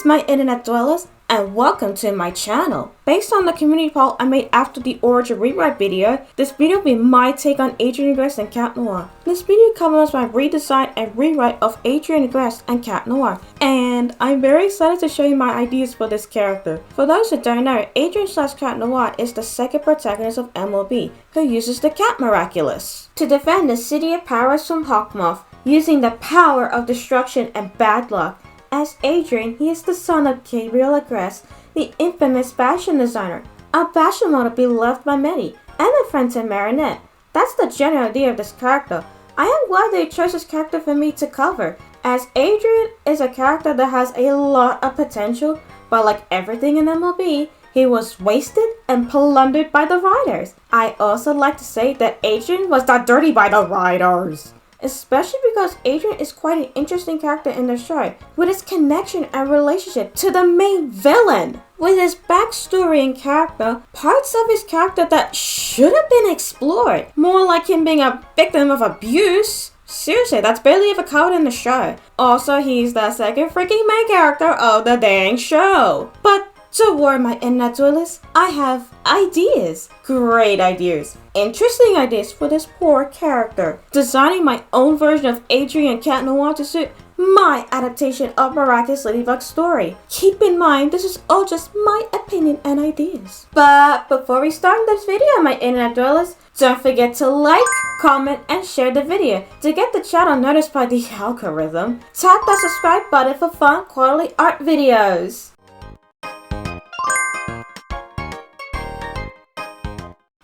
my internet dwellers, and welcome to my channel. Based on the community poll I made after the Origin rewrite video, this video will be my take on Adrien, Agreste, and Cat Noir. This video covers my redesign and rewrite of Adrien, Agreste, and Cat Noir, and I'm very excited to show you my ideas for this character. For those who don't know, Adrien/Cat Noir is the second protagonist of MLB, who uses the Cat Miraculous to defend the city of Paris from Hawkmoth, using the power of destruction and bad luck. As Adrien, he is the son of Gabriel Agreste, the infamous fashion designer, a fashion model beloved by many, and a friend to Marinette. That's the general idea of this character. I am glad they chose this character for me to cover, as Adrien is a character that has a lot of potential, but like everything in MLB, he was wasted and plundered by the writers. I also like to say that Adrien was not dirty by the writers. Especially because Adrien is quite an interesting character in the show, with his connection and relationship to the main villain. With his backstory and character, parts of his character that should have been explored, more like him being a victim of abuse. Seriously, that's barely ever covered in the show. Also, he's the second freaking main character of the dang show. But to warn my internet dwellers, I have ideas. Great ideas. Interesting ideas for this poor character. Designing my own version of Adrien and Cat Noir to suit my adaptation of Miraculous Ladybug's story. Keep in mind, this is all just my opinion and ideas. But before we start this video, my internet dwellers, don't forget to like, comment, and share the video to get the channel noticed by the algorithm. Tap the subscribe button for fun quality art videos.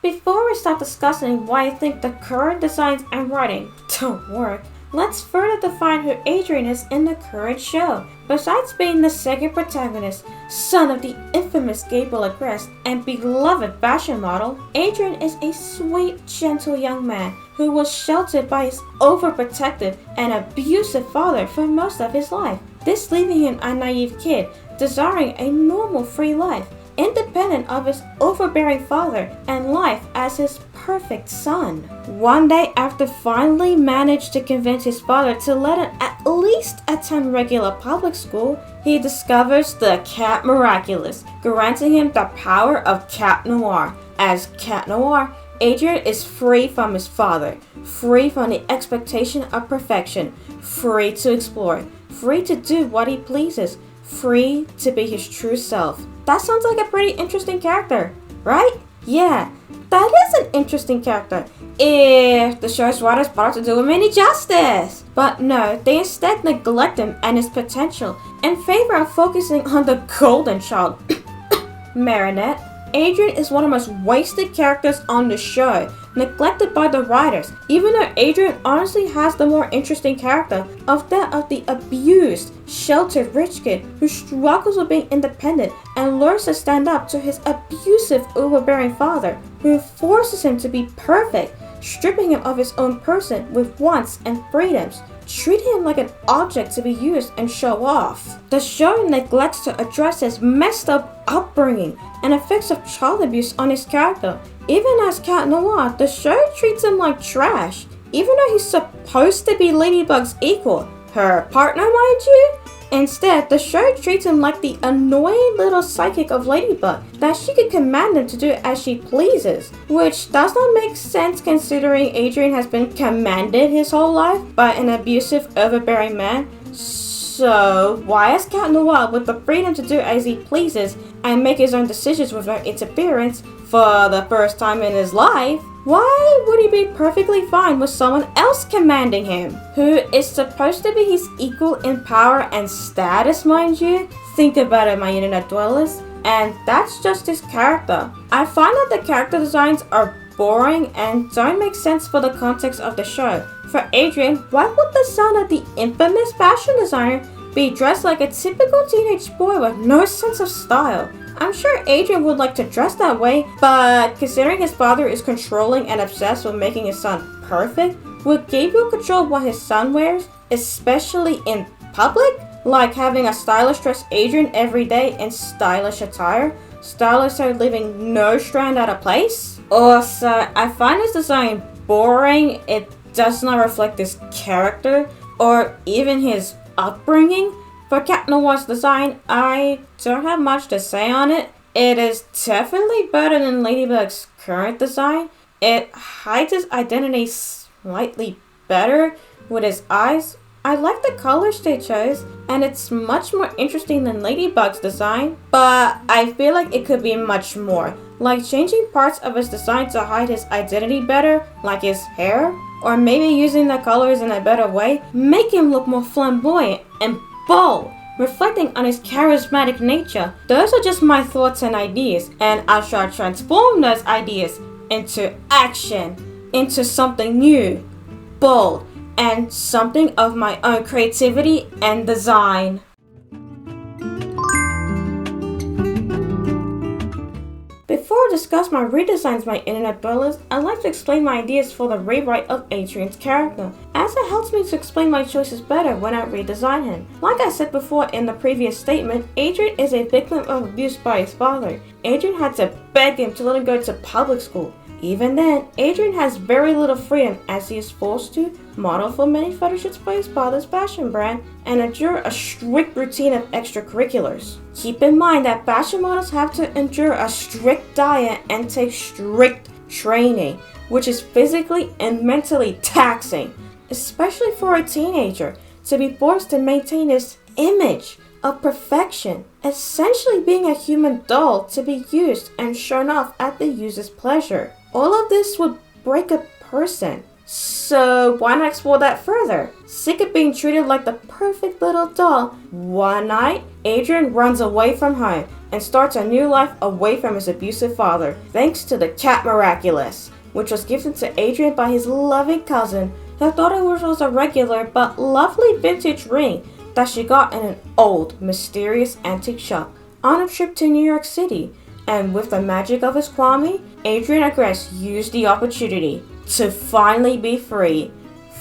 Before we start discussing why I think the current designs and writing don't work, let's further define who Adrien is in the current show. Besides being the second protagonist, son of the infamous Gabriel Agreste, and beloved fashion model, Adrien is a sweet, gentle young man who was sheltered by his overprotective and abusive father for most of his life. This leaving him a naive kid, desiring a normal, free life, independent of his overbearing father and life as his perfect son. One day, after finally managed to convince his father to let him at least attend regular public school, he discovers the Cat Miraculous, granting him the power of Cat Noir. As Cat Noir, Adrien is free from his father, free from the expectation of perfection, free to explore, free to do what he pleases, free to be his true self. That sounds like a pretty interesting character, right? Yeah, that is an interesting character, if the show's writers bother to do him any justice. But no, they instead neglect him and his potential in favor of focusing on the golden child, Marinette. Adrien is one of the most wasted characters on the show, neglected by the writers, even though Adrien honestly has the more interesting character of that of the abused, sheltered rich kid who struggles with being independent and learns to stand up to his abusive, overbearing father, who forces him to be perfect, stripping him of his own person with wants and freedoms, treating him like an object to be used and show off. The show neglects to address his messed up upbringing and effects of child abuse on his character. Even as Cat Noir, the show treats him like trash, even though he's supposed to be Ladybug's equal, her partner, mind you. Instead, the show treats him like the annoying little psychic of Ladybug that she can command him to do as she pleases, which does not make sense considering Adrien has been commanded his whole life by an abusive, overbearing man. So, why is Cat Noir, with the freedom to do as he pleases and make his own decisions with no interference for the first time in his life, why would he be perfectly fine with someone else commanding him, who is supposed to be his equal in power and status, mind you? Think about it, my internet dwellers. And that's just his character. I find that the character designs are boring and don't make sense for the context of the show. For Adrien, why would the son of the infamous fashion designer be dressed like a typical teenage boy with no sense of style? I'm sure Adrien would like to dress that way, but considering his father is controlling and obsessed with making his son perfect, would Gabriel control what his son wears, especially in public? Like having a stylish dress Adrien every day in stylish attire? Stylish so leaving no strand out of place? Also, I find his design boring. It does not reflect his character or even his upbringing. For Cat Noir's design, I don't have much to say on it. It is definitely better than Ladybug's current design. It hides his identity slightly better with his eyes. I like the colors they chose, and it's much more interesting than Ladybug's design, but I feel like it could be much more. Like changing parts of his design to hide his identity better, like his hair, or maybe using the colors in a better way, make him look more flamboyant and bold, reflecting on his charismatic nature. Those are just my thoughts and ideas, and I shall transform those ideas into action, into something new, bold, and something of my own creativity and design. Before I discuss my redesigns my internet bullies, I'd like to explain my ideas for the rewrite of Adrian's character, as it helps me to explain my choices better when I redesign him. Like I said before in the previous statement, Adrian is a victim of abuse by his father. Adrian had to beg him to let him go to public school. Even then, Adrian has very little freedom as he is forced to model for many photo shoots by his father's fashion brand and endure a strict routine of extracurriculars. Keep in mind that fashion models have to endure a strict diet and take strict training, which is physically and mentally taxing, especially for a teenager, to be forced to maintain this image of perfection, essentially being a human doll to be used and shown off at the user's pleasure. All of this would break a person. So why not explore that further? Sick of being treated like the perfect little doll, one night, Adrian runs away from home and starts a new life away from his abusive father, thanks to the Cat Miraculous, which was gifted to Adrian by his loving cousin, who thought it was a regular but lovely vintage ring that she got in an old, mysterious antique shop on a trip to New York City. And with the magic of his Kwame, Adrien Agreste used the opportunity to finally be free.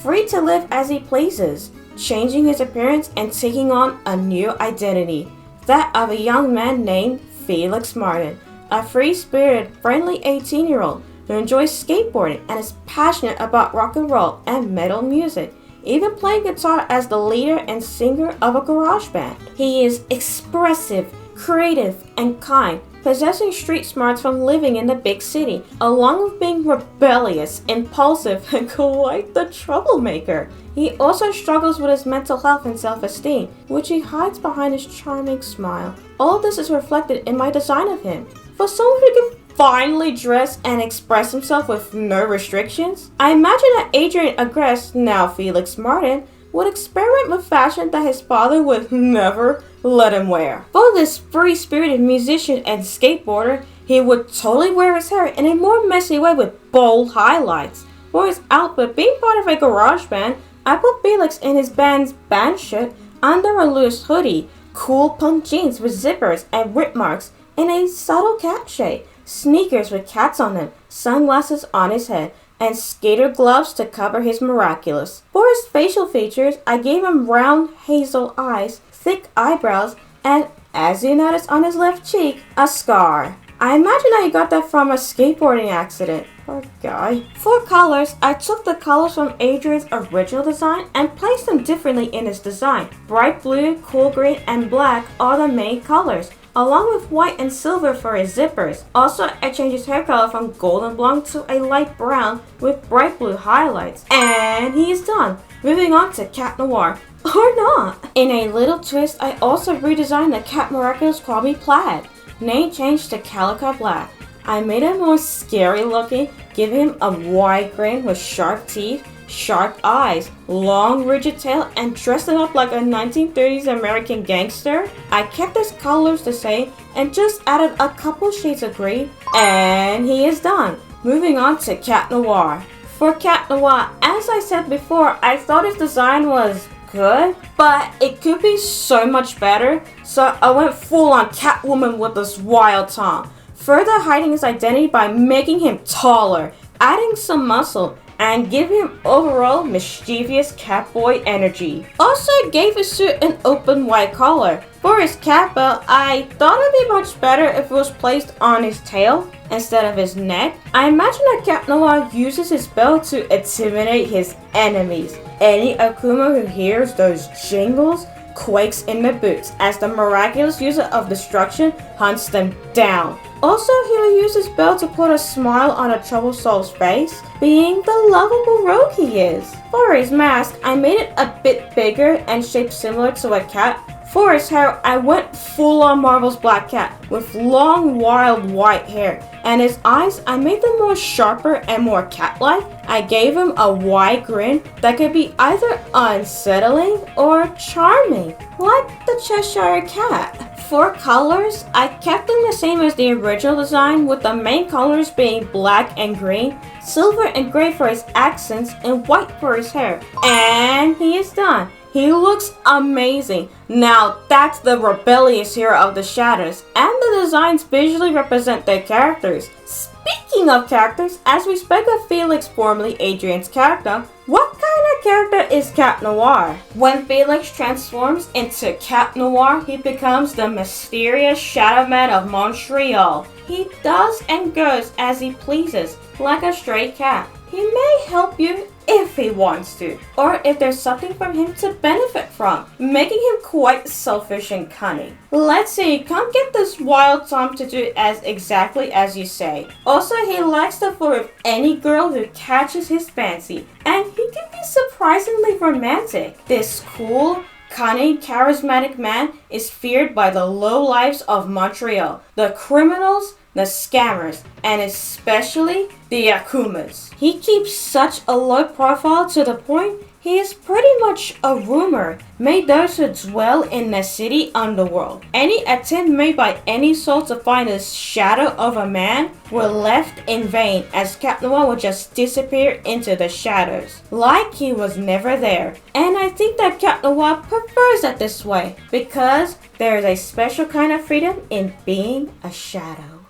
Free to live as he pleases, changing his appearance and taking on a new identity, that of a young man named Felix Martin, a free-spirited, friendly 18-year-old who enjoys skateboarding and is passionate about rock and roll and metal music, even playing guitar as the leader and singer of a garage band. He is expressive, creative, and kind, possessing street smarts from living in the big city, along with being rebellious, impulsive, and quite the troublemaker. He also struggles with his mental health and self-esteem, which he hides behind his charming smile. All of this is reflected in my design of him. For someone who can finally dress and express himself with no restrictions, I imagine that Adrien Agreste, now Felix Martin, would experiment with fashion that his father would never let him wear. For this free-spirited musician and skateboarder, he would totally wear his hair in a more messy way with bold highlights. For his outfit, being part of a garage band, I put Felix in his band's band shirt under a loose hoodie, cool punk jeans with zippers and rip marks in a subtle cat shade, sneakers with cats on them, sunglasses on his head, and skater gloves to cover his miraculous. For his facial features, I gave him round hazel eyes, thick eyebrows, and, as you notice on his left cheek, a scar. I imagine that he got that from a skateboarding accident. Poor guy. For colors, I took the colors from Adrian's original design and placed them differently in his design. Bright blue, cool green, and black are the main colors, along with white and silver for his zippers. Also, I changed his hair color from golden blonde to a light brown with bright blue highlights. And he is done. Moving on to Cat Noir. Or not. In a little twist, I also redesigned the Cat Miraculous Kwame Plaid, name changed to Calico Black. I made him more scary looking, giving him a wide grin with sharp teeth, sharp eyes, long rigid tail, and dressed him up like a 1930s American gangster. I kept his colors the same and just added a couple shades of green, and he is done. Moving on to Cat Noir. For Cat Noir, as I said before, I thought his design was good, but it could be so much better, so I went full on Catwoman with this wild tongue, further hiding his identity by making him taller, adding some muscle, and giving him overall mischievous catboy energy. Also gave his suit an open white collar. For his cat belt, I thought it'd be much better if it was placed on his tail instead of his neck. I imagine that Cat Noir uses his belt to intimidate his enemies. Any Akuma who hears those jingles quakes in the boots as the miraculous user of destruction hunts them down. Also, he will use his bell to put a smile on a troubled soul's face, being the lovable rogue he is. For his mask, I made it a bit bigger and shaped similar to a cat. For his hair, I went full on Marvel's Black Cat with long, wild white hair. And his eyes, I made them more sharper and more cat-like. I gave him a wide grin that could be either unsettling or charming, like the Cheshire Cat. For colors, I kept them the same as the original design, with the main colors being black and green, silver and gray for his accents, and white for his hair. And he is done. He looks amazing. Now that's the rebellious hero of the shadows, and the designs visually represent their characters. Speaking of characters, as we spoke of Felix, formerly Adrian's character, what kind of character is Cat Noir? When Felix transforms into Cat Noir, he becomes the mysterious Shadow Man of Montreal. He does and goes as he pleases, like a stray cat. He may help you if he wants to, or if there's something from him to benefit from, making him quite selfish and cunning. Let's see, can't get this wild Tom to do as exactly as you say. Also, he likes to flirt with any girl who catches his fancy, and he can be surprisingly romantic. This cool, cunning, charismatic man is feared by the lowlifes of Montreal, the criminals, the scammers, and especially the Akumas. He keeps such a low profile to the point he is pretty much a rumor made those who dwell in the city underworld. Any attempt made by any soul to find the shadow of a man were left in vain, as Cat Noir would just disappear into the shadows, like he was never there. And I think that Cat Noir prefers it this way, because there is a special kind of freedom in being a shadow.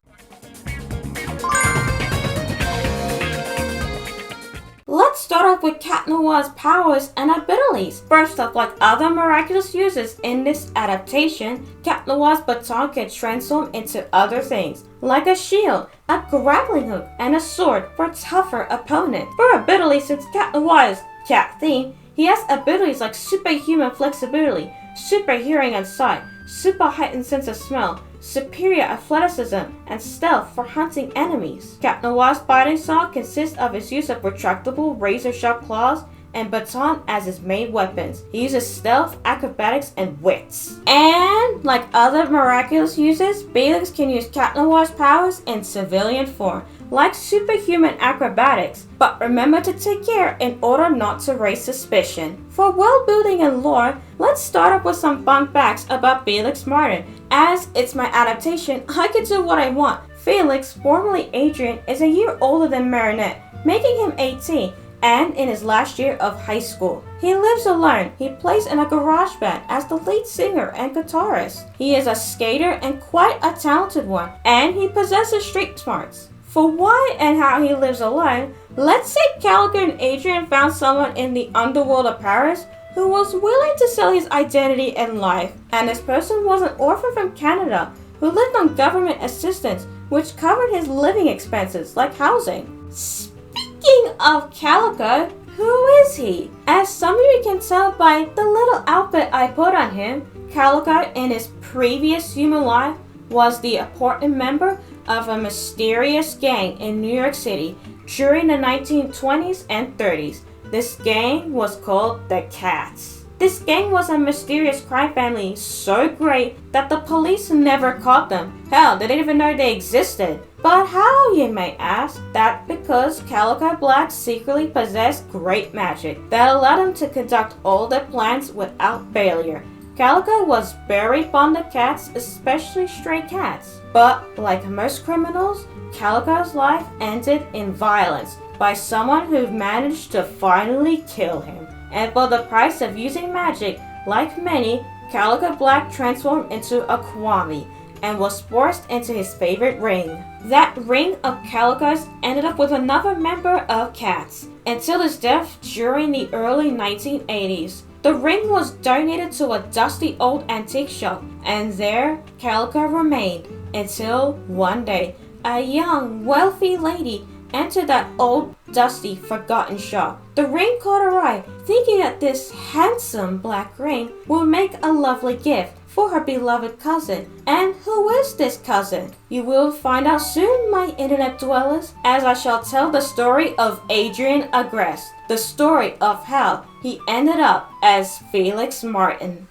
Let's start off with Cat Noir's powers and abilities. First off, like other miraculous uses in this adaptation, Cat Noir's baton can transform into other things, like a shield, a grappling hook, and a sword for tougher opponents. For abilities, since Cat Noir is cat themed, he has abilities like superhuman flexibility, super hearing and sight, super heightened sense of smell, superior athleticism, and stealth for hunting enemies. Cat Noir's fighting style consists of his use of retractable razor-sharp claws and baton as his main weapons. He uses stealth, acrobatics, and wits. And like other miraculous uses, Felix can use Cat Noir's powers in civilian form, like superhuman acrobatics, but remember to take care in order not to raise suspicion. For world building and lore, let's start up with some fun facts about Felix Martin. As it's my adaptation, I can do what I want. Felix, formerly Adrien, is a year older than Marinette, making him 18, and in his last year of high school. He lives alone. He plays in a garage band as the lead singer and guitarist. He is a skater and quite a talented one, and he possesses street smarts. For why and how he lives alone, let's say Calico and Adrien found someone in the underworld of Paris who was willing to sell his identity and life, and this person was an orphan from Canada who lived on government assistance, which covered his living expenses like housing. Speaking of Calico, who is he? As some of you can tell by the little outfit I put on him, Calico in his previous human life was the important member of a mysterious gang in New York City during the 1920s and 30s. This gang was called the Cats. This gang was a mysterious crime family so great that the police never caught them. Hell, they didn't even know they existed. But how, you may ask? That because Calico Black secretly possessed great magic that allowed him to conduct all their plans without failure. Calico was very fond of cats, especially stray cats. But like most criminals, Calico's life ended in violence by someone who managed to finally kill him. And for the price of using magic, like many, Calico Black transformed into a Kwami and was forced into his favorite ring. That ring of Calico's ended up with another member of Cats until his death during the early 1980s. The ring was donated to a dusty old antique shop, and there Calico remained until one day a young, wealthy lady entered that old, dusty, forgotten shop. The ring caught her eye, thinking that this handsome black ring would make a lovely gift for her beloved cousin. And who is this cousin? You will find out soon, my internet dwellers, as I shall tell the story of Adrien Agreste, the story of how he ended up as Felix Martin.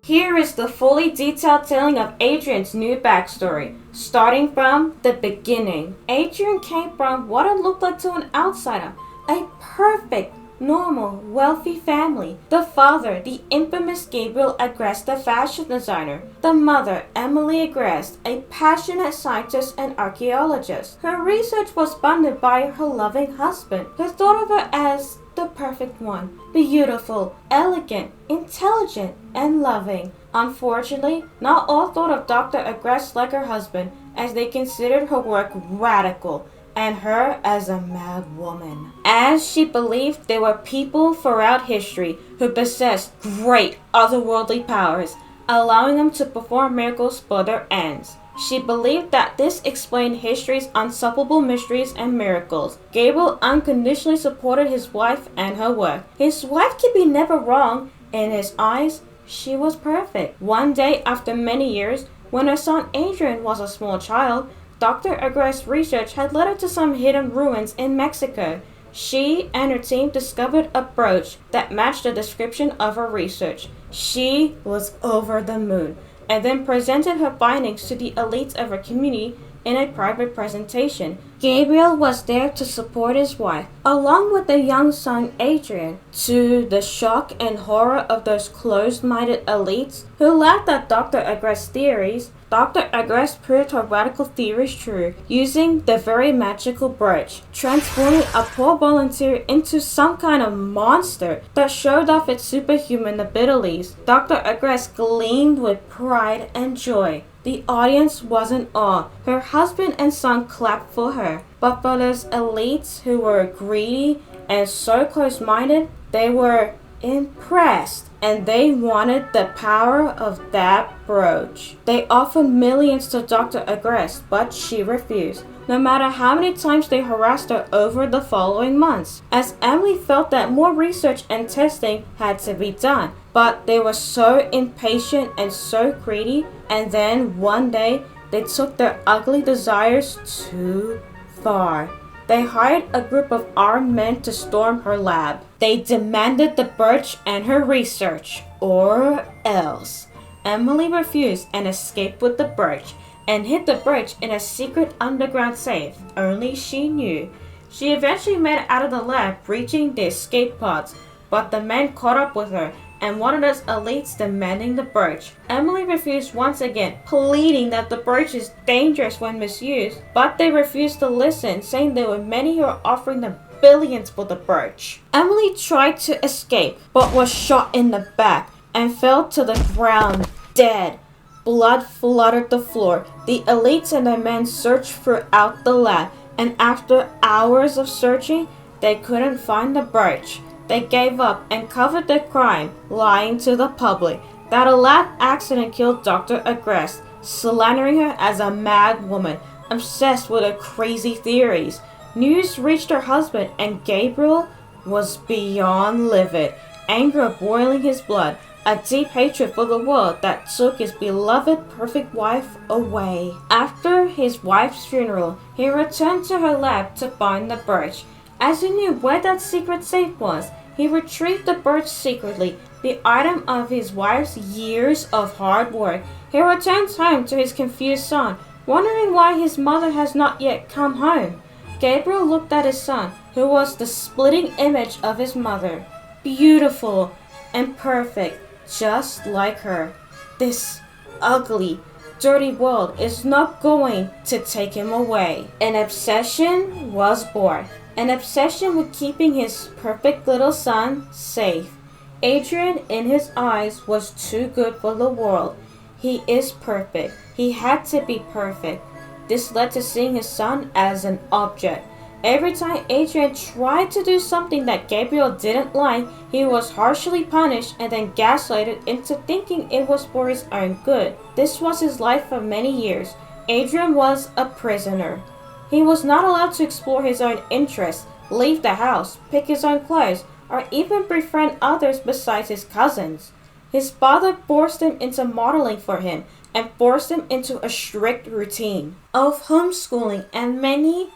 Here is the fully detailed telling of Adrian's new backstory, starting from the beginning. Adrian came from what it looked like to an outsider, a perfect, normal, wealthy family. The father, the infamous Gabriel Agreste, the fashion designer. The mother, Emily Agreste, a passionate scientist and archaeologist. Her research was funded by her loving husband, who thought of her as the perfect one. Beautiful, elegant, intelligent, and loving. Unfortunately, not all thought of Dr. Agreste like her husband, as they considered her work radical and her as a mad woman, as she believed there were people throughout history who possessed great otherworldly powers, allowing them to perform miracles for their ends. She believed that this explained history's unsolvable mysteries and miracles. Gabriel unconditionally supported his wife and her work. His wife could be never wrong. In his eyes, she was perfect. One day, after many years, when her son Adrian was a small child, Dr. Agreste's research had led her to some hidden ruins in Mexico. She and her team discovered a brooch that matched the description of her research. She was over the moon, and then presented her findings to the elites of her community in a private presentation. Gabriel was there to support his wife, along with their young son Adrian, to the shock and horror of those closed-minded elites who laughed at Dr. Agreste's theories. Dr. Agreste proved her radical theories true, using the very magical brooch, transforming a poor volunteer into some kind of monster that showed off its superhuman abilities. Dr. Agreste gleamed with pride and joy. The audience was in awe. Her husband and son clapped for her. But for those elites who were greedy and so close-minded, they were impressed, and they wanted the power of that brooch. They offered millions to Dr. Agreste, but she refused, no matter how many times they harassed her over the following months, as Emily felt that more research and testing had to be done. But they were so impatient and so greedy, and then one day they took their ugly desires too far. They hired a group of armed men to storm her lab. They demanded the brooch and her research, or else. Emily refused and escaped with the brooch, and hid the brooch in a secret underground safe. Only she knew. She eventually made it out of the lab, reaching the escape pods, but the men caught up with her and one of those elites demanding the brooch. Emily refused once again, pleading that the brooch is dangerous when misused, but they refused to listen, saying there were many who were offering them billions for the brooch. Emily tried to escape, but was shot in the back and fell to the ground dead. Blood flooded the floor. The elites and their men searched throughout the lab, and after hours of searching, they couldn't find the brooch. They gave up and covered their crime, lying to the public that a lab accident killed Dr. Agreste, slandering her as a mad woman, obsessed with her crazy theories. News reached her husband, and Gabriel was beyond livid, anger boiling his blood, a deep hatred for the world that took his beloved perfect wife away. After his wife's funeral, he returned to her lab to find the brooch. As he knew where that secret safe was, he retrieved the brooch secretly, the item of his wife's years of hard work. He returns home to his confused son, wondering why his mother has not yet come home. Gabriel looked at his son, who was the splitting image of his mother, beautiful and perfect, just like her. This ugly, dirty world is not going to take him away. An obsession was born. An obsession with keeping his perfect little son safe. Adrian, in his eyes, was too good for the world. He is perfect. He had to be perfect. This led to seeing his son as an object, Every time Adrien tried to do something that Gabriel didn't like, he was harshly punished and then gaslighted into thinking it was for his own good. This was his life for many years. Adrien was a prisoner. He was not allowed to explore his own interests, leave the house, pick his own clothes, or even befriend others besides his cousins. His father forced him into modeling for him and forced him into a strict routine of homeschooling and many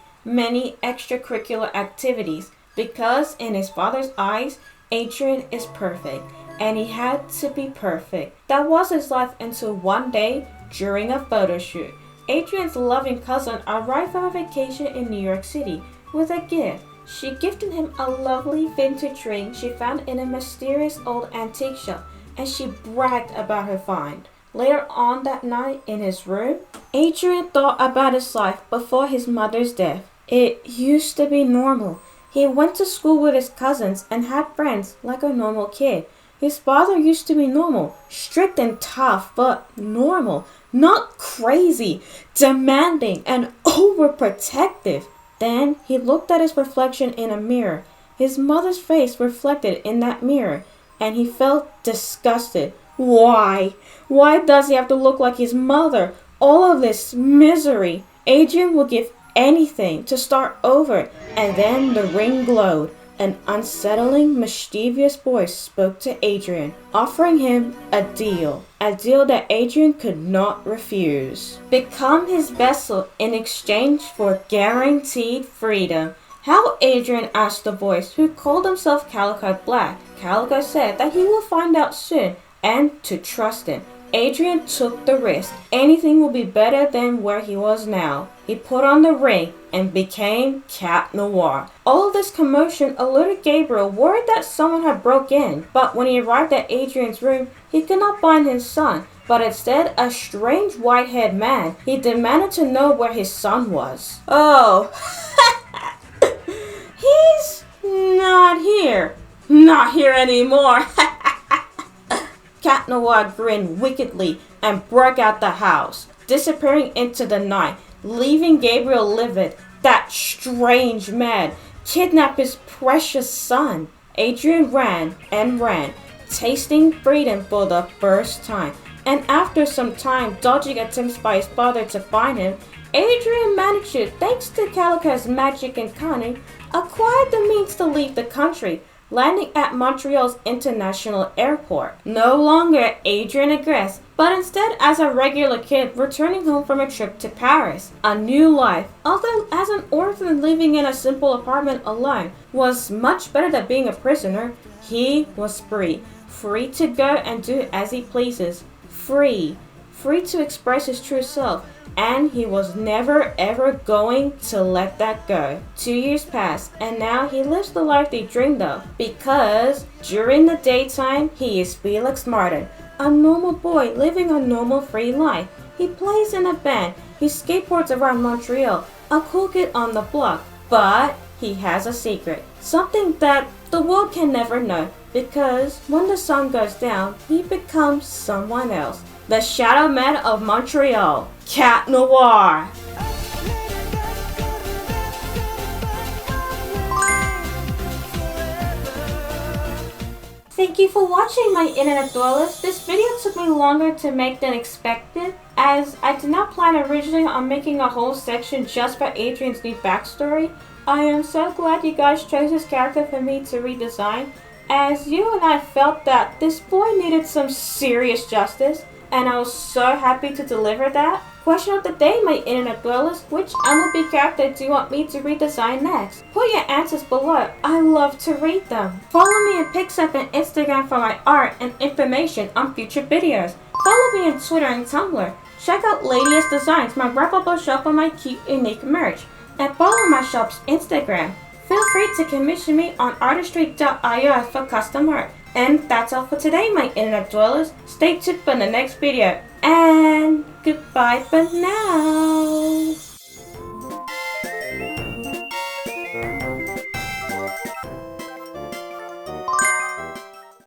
extracurricular activities because in his father's eyes, Adrien is perfect and he had to be perfect. That was his life until one day during a photo shoot. Adrien's loving cousin arrived from a vacation in New York City with a gift. She gifted him a lovely vintage ring she found in a mysterious old antique shop, and she bragged about her find. Later on that night in his room, Adrien thought about his life before his mother's death. It used to be normal. He went to school with his cousins and had friends like a normal kid. His father used to be normal, strict and tough, but normal, not crazy, demanding, and overprotective. Then he looked at his reflection in a mirror. His mother's face reflected in that mirror, and he felt disgusted. Why? Why does he have to look like his mother? All of this misery. Adrien would give anything to start over, and then the ring glowed. An unsettling, mischievous voice spoke to Adrien, offering him a deal that Adrien could not refuse. Become his vessel in exchange for guaranteed freedom. How, Adrien? Asked the voice, who called himself Calico Black. Calico said that he will find out soon, and to trust him. Adrien took the risk. Anything will be better than where he was now. He put on the ring and became Cat Noir. All of this commotion alerted Gabriel, worried that someone had broke in. But when he arrived at Adrien's room, he could not find his son, but instead a strange white-haired man. He demanded to know where his son was. Oh, he's not here. Not here anymore. Cat Noir grinned wickedly and broke out the house, disappearing into the night, leaving Gabriel livid. That strange man kidnapped his precious son. Adrien ran and ran, tasting freedom for the first time. And after some time dodging attempts by his father to find him, Adrien managed to, thanks to Calico's magic and cunning, acquire the means to leave the country, landing at Montreal's international airport. No longer Adrien Agreste, but instead as a regular kid returning home from a trip to Paris. A new life, although as an orphan living in a simple apartment alone, was much better than being a prisoner. He was free. Free to go and do as he pleases. Free to express his true self. And he was never ever going to let that go. 2 years passed, and now he lives the life they dreamed of. Because during the daytime, he is Felix Martin, a normal boy living a normal free life. He plays in a band, he skateboards around Montreal, a cool kid on the block. But he has a secret, something that the world can never know. Because when the sun goes down, he becomes someone else. The Shadow Man of Montreal, Cat Noir. Thank you for watching, my internet dwellers. This video took me longer to make than expected, as I did not plan originally on making a whole section just for Adrien's new backstory. I am so glad you guys chose this character for me to redesign, as you and I felt that this boy needed some serious justice. And I was so happy to deliver that. Question of the day, my internet dwellers. Which MLB character do you want me to redesign next? Put your answers below. I love to read them. Follow me on Pixup and Instagram for my art and information on future videos. Follow me on Twitter and Tumblr. Check out Ladysdesignsshop, Designs, my wrappable shop on my cute, unique merch. And follow my shop's Instagram. Feel free to commission me on artistry.io for custom art. And that's all for today, my internet dwellers. Stay tuned for the next video. And goodbye for now.